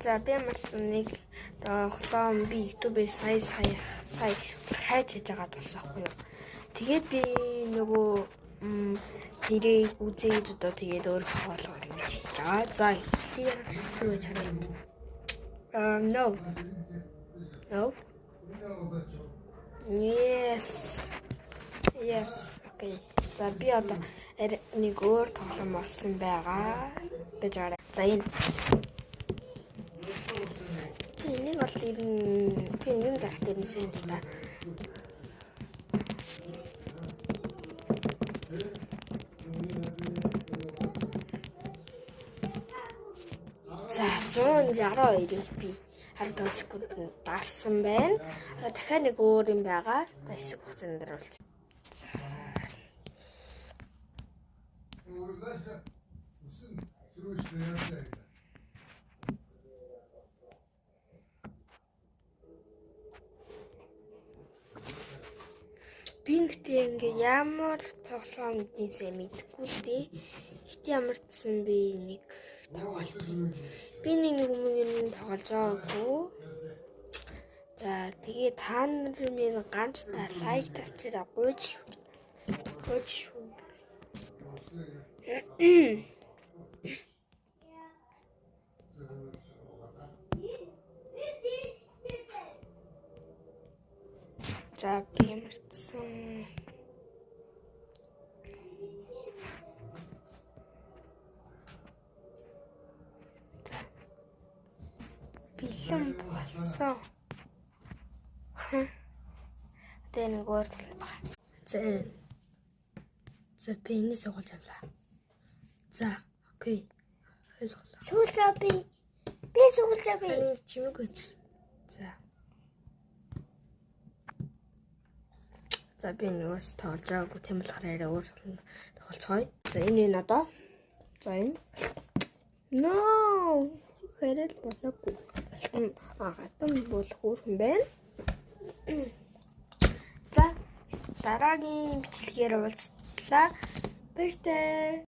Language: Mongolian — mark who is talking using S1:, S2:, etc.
S1: За би марсан нэг хлоом би YouTube-ээс сая хайж хийж байгаа тасахгүй юу. Тэгээд би нөгөө тэрийг үзээд одоо тэгээд өөрөө хоолоор юм хийж байгаа. За here юу гэж хараа. No. Yes. Okay. За би одоо нэг өөр тоглоом олсон байгаа. Бэж гараа. За энэ энийг бол энэ дарах дээрнээс юм л да. За 162-ыг би 15 секундэд дарсан байна. Дахиад нэг өөр юм байгаа. За хэсэг хугацаанд даруулсан. Би нэгтэй ингээ ямар тоглоом гэдээсээ мэдэхгүй дээ. Хит ямарчсан би нэг тоглож. Би нэг өмнө тоглож байгаагүй. За тэгээ та нар минь ганц та лайк тасчираа гуйж шүү. За би ямарчсан бэлэн болсон. Тэгээ нэг өөр тал баг. За би энэ сугалж авлаа. За окей. Ойлголоо.
S2: Суулаа би сугалж авъя.
S1: Энэ чимэг гэж. За би нөгөөс тоглож байгаагүй тийм болохоор арай өөр тоглолцгоё. За энэ одоо. За энэ. No. Хэрэл болоогүй. Хатан бол хөөрхөн байна. За дараагийн бичлэгээр уулзлаа. Баяртай.